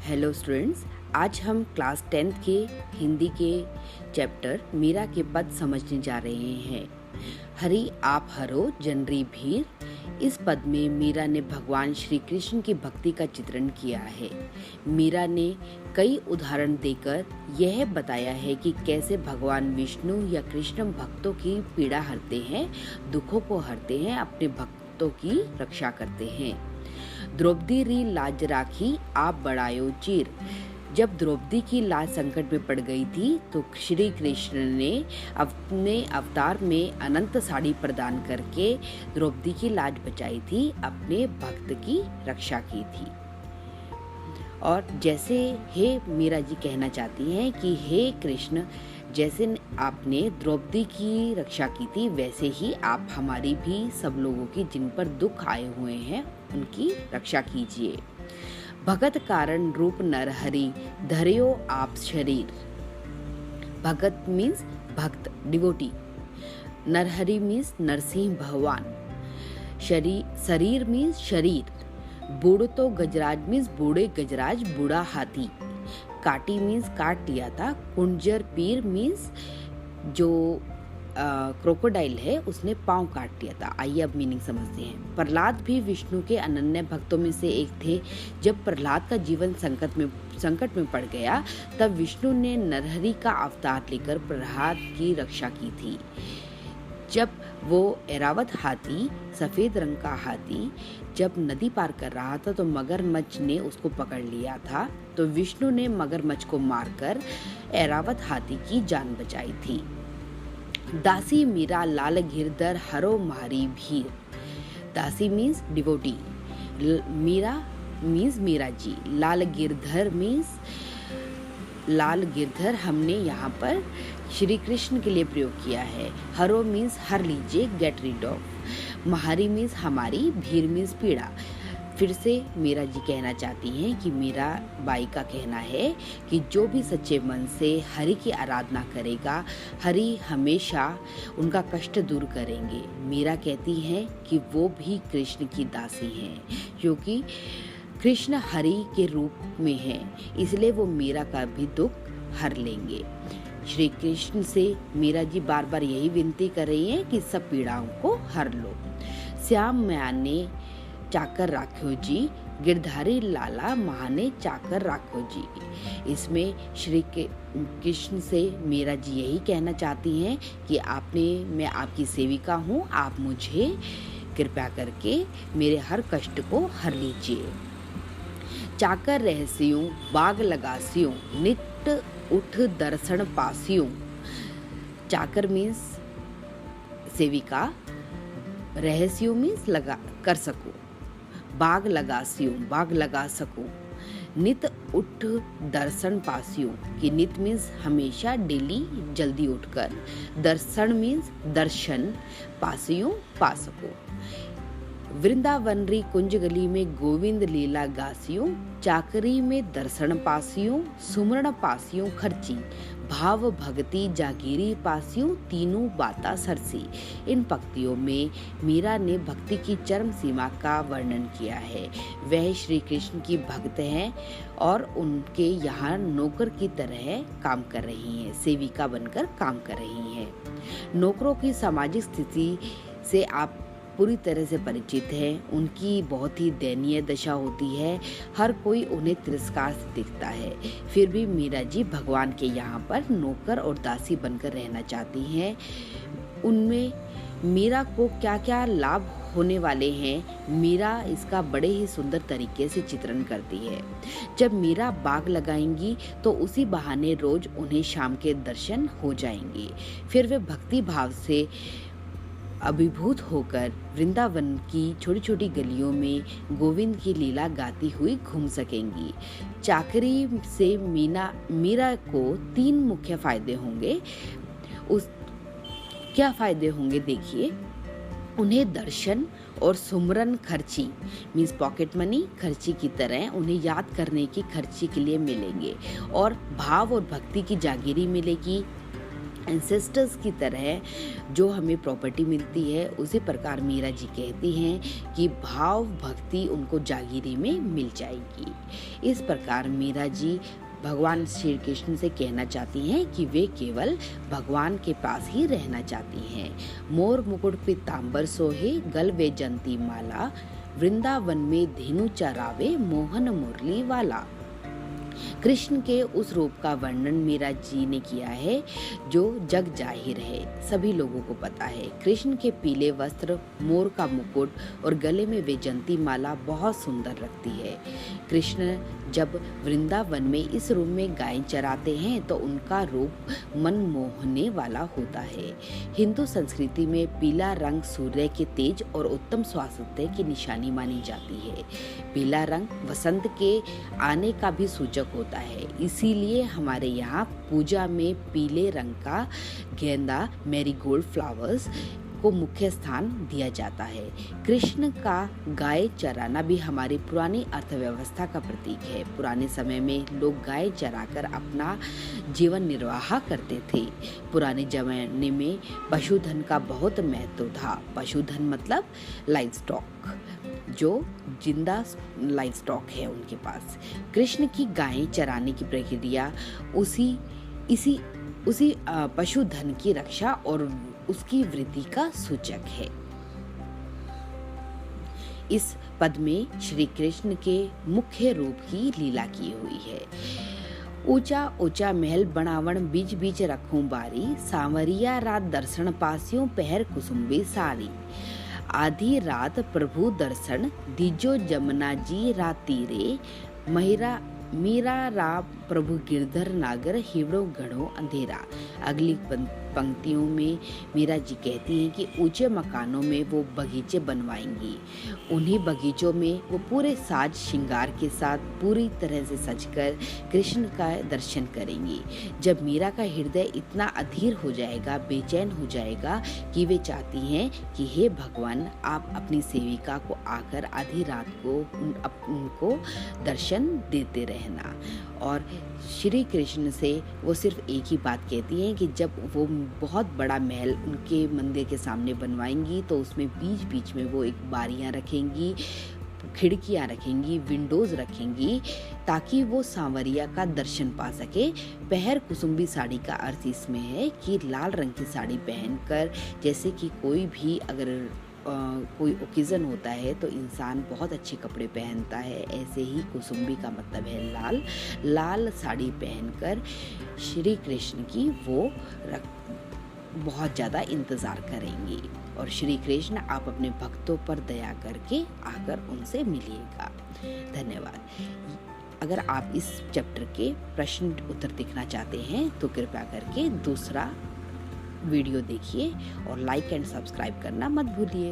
Hello students, आज हम class 10th के हिंदी के चैप्टर मीरा के पद समझने जा रहे हैं। हरि आप हरो जनरी भीर। इस पद में मीरा ने भगवान श्री कृष्ण की भक्ति का चित्रण किया है। मीरा ने कई उदाहरण देकर यह बताया है कि कैसे भगवान विष्णु या कृष्ण भक्तों की पीड़ा हरते हैं, दुखों को हरते हैं, अपने भक्तों की रक्षा करते हैं। द्रौपदी री लाज राखी आप बढ़ायो चीर। जब द्रौपदी की लाज संकट में पड़ गई थी तो श्री कृष्ण ने अपने अवतार में अनंत साड़ी प्रदान करके द्रौपदी की लाज बचाई थी, अपने भक्त की रक्षा की थी। और जैसे हे मीरा जी कहना चाहती हैं कि हे कृष्ण, जैसे आपने द्रौपदी की रक्षा की थी वैसे ही आप हमारी भी सब लोगों की जिन पर दुख आए हुए हैं उनकी रक्षा कीजिए। भगत कारण रूप नरहरि धर्यो आप शरीर। भगत मीन्स भक्त, डिवोटी। नरहरि मीन्स नरसिंह भगवान। शरीर मीन्स शरीर। बूढ़ो तो गजराज मीन्स बूढ़े गजराज, बूढ़ा हाथी। काटी मीन्स काट लिया था। कुंजर पीर मीन्स जो क्रोकोडाइल है उसने पांव काट लिया था। आइए अब मीनिंग समझते हैं। प्रहलाद भी विष्णु के अनन्य भक्तों में से एक थे। जब प्रहलाद का जीवन संकट में पड़ गया तब विष्णु ने नरहरि का अवतार लेकर प्रहलाद की रक्षा की थी। जब वो ऐरावत हाथी, सफेद रंग का हाथी, जब नदी पार कर रहा था तो मगरमच्छ ने उसको पकड़ लिया था, तो विष्णु ने मगरमच्छ को मारकर ऐरावत हाथी की जान बचाई थी। दासी मीरा लाल गिरधर हरो मारी भीर। दासी means devotee. Meera means Meera ji. Lal Girdhar means Lal Girdhar हमने यहाँ पर श्री कृष्ण के लिए प्रयोग किया है। हरो मीन्स हर लीजिए, गेट रिड ऑफ। महारी मीन्स हमारी, भीर मीन्स पीड़ा। फिर से मीरा जी कहना चाहती हैं कि मीरा बाई का कहना है कि जो भी सच्चे मन से हरि की आराधना करेगा, हरि हमेशा उनका कष्ट दूर करेंगे। मीरा कहती हैं कि वो भी कृष्ण की दासी हैं, क्योंकि कृष्ण हरि के रूप में हैं, इसलिए वो मीरा का भी दुख हर लेंगे। श्री कृष्ण से मीरा जी बार बार यही विनती कर रही हैं कि सब पीड़ाओं को हर लो। श्याम म्याने चाकर राखो जी, गिरधारी लाला महाने चाकर राखो जी। इसमें श्री कृष्ण से मीरा जी यही कहना चाहती हैं कि मैं आपकी सेविका हूँ, आप मुझे कृपया करके मेरे हर कष्ट को हर लीजिए। चाकर रहसियों बाग लगासियों, नित उठ दर्शन पासियों। चाकर मीन्स सेविका, रहस्यों मीन्स लगा कर सको, बाग लगासियों बाग लगा सको, नित उठ दर्शन पासियों की नित मीन्स हमेशा, डेली जल्दी उठकर, दर्शन मीन्स दर्शन, पासियों पा सको। वृंदावन री कुंज गली में गोविंद लीला गासियों, चाकरी में दर्शन पासियों, सुमरण पासियों खर्ची, भाव भक्ति जागीरी पासियों, तीनों बाता सरसी। इन पंक्तियों में मीरा ने भक्ति की चरम सीमा का वर्णन किया है। वह श्री कृष्ण की भक्त हैं और उनके यहाँ नौकर की तरह काम कर रही हैं, सेविका बनकर काम कर रही हैं। नौकरों की सामाजिक स्थिति से आप पूरी तरह से परिचित हैं। उनकी बहुत ही दयनीय दशा होती है, हर कोई उन्हें तिरस्कार से देखता है। फिर भी मीरा जी भगवान के यहाँ पर नौकर और दासी बनकर रहना चाहती हैं। उनमें मीरा को क्या क्या लाभ होने वाले हैं, मीरा इसका बड़े ही सुंदर तरीके से चित्रण करती है। जब मीरा बाग लगाएंगी तो उसी बहाने रोज उन्हें शाम के दर्शन हो जाएंगे। फिर वे भक्ति भाव से अभिभूत होकर वृंदावन की छोटी छोटी गलियों में गोविंद की लीला गाती हुई घूम सकेंगी। चाकरी से मीरा को 3 मुख्य फायदे होंगे। क्या फायदे होंगे देखिए। उन्हें दर्शन और सुमरन खर्ची मीन्स पॉकेट मनी, खर्ची की तरह उन्हें याद करने की खर्ची के लिए मिलेंगे। और भाव और भक्ति की जागीरी मिलेगी। एंसेस्टर्स की तरह जो हमें प्रॉपर्टी मिलती है, उसी प्रकार मीरा जी कहती हैं कि भाव भक्ति उनको जागीरे में मिल जाएगी। इस प्रकार मीरा जी भगवान श्री कृष्ण से कहना चाहती हैं कि वे केवल भगवान के पास ही रहना चाहती हैं। मोर मुकुट पीतांबर सोहे, गल वे जंती माला, वृंदावन में धेनु चरावे, मोहन मुरली वाला। कृष्ण के उस रूप का वर्णन मीरा जी ने किया है जो जग जाहिर है, सभी लोगों को पता है। कृष्ण के पीले वस्त्र, मोर का मुकुट और गले में वैजंती माला बहुत सुंदर लगती है। कृष्ण जब वृंदावन में इस रूप में गाय चराते हैं तो उनका रूप मन मोहने वाला होता है। हिंदू संस्कृति में पीला रंग सूर्य के तेज और उत्तम स्वास्थ्य की निशानी मानी जाती है। पीला रंग वसंत के आने का भी सूचक होता है, इसीलिए हमारे यहाँ पूजा में पीले रंग का गेंदा, मैरीगोल्ड फ्लावर्स को मुख्य स्थान दिया जाता है। कृष्ण का गाय चराना भी हमारी पुरानी अर्थव्यवस्था का प्रतीक है। पुराने समय में लोग गाय चराकर अपना जीवन निर्वाह करते थे। पुराने जमाने में पशुधन का बहुत महत्व था। पशुधन मतलब लाइव स्टॉक, जो जिंदा लाइव स्टॉक है उनके पास। कृष्ण की गायें चराने की प्रक्रिया उसी पशुधन की रक्षा और उसकी वृद्धि का सूचक है। इस पद में श्री कृष्ण के मुख्य रूप की लीला की हुई है। ऊंचा ऊंचा महल बनावण, बीच बीच रखूं बारी, सांवरिया रात दर्शन पासियों, पहर कुसुम्बी साड़ी। आधी रात प्रभु दर्शन, दीजो जमुना जी रातीरे, मीरा रा प्रभु गिरधर नागर, हिवड़ो घड़ो अंधेरा। अगली पंक्तियों में मीरा जी कहती हैं कि ऊंचे मकानों में वो बगीचे बनवाएंगी। उन्हीं बगीचों में वो पूरे साज श्रृंगार के साथ पूरी तरह से सजकर कृष्ण का दर्शन करेंगी। जब मीरा का हृदय इतना अधीर हो जाएगा, बेचैन हो जाएगा कि वे चाहती हैं कि हे भगवान, आप अपनी सेविका को आकर आधी रात को उनको दर्शन देते रहना। और श्री कृष्ण से वो सिर्फ एक ही बात कहती हैं कि जब वो बहुत बड़ा महल उनके मंदिर के सामने बनवाएंगी तो उसमें बीच बीच में वो एक बारियां रखेंगी, खिड़कियां रखेंगी, विंडोज रखेंगी, ताकि वो सांवरिया का दर्शन पा सके। पहर कुसुम्बी साड़ी का अर्थ इसमें है कि लाल रंग की साड़ी पहनकर, जैसे कि कोई भी अगर कोई ओकेजन होता है तो इंसान बहुत अच्छे कपड़े पहनता है, ऐसे ही कुसुम्बी का मतलब है लाल साड़ी पहनकर श्री कृष्ण की वो बहुत ज़्यादा इंतज़ार करेंगी। और श्री कृष्ण आप अपने भक्तों पर दया करके आकर उनसे मिलिएगा। धन्यवाद। अगर आप इस चैप्टर के प्रश्न उत्तर देखना चाहते हैं तो कृपया करके दूसरा वीडियो देखिए और लाइक एंड सब्सक्राइब करना मत भूलिए।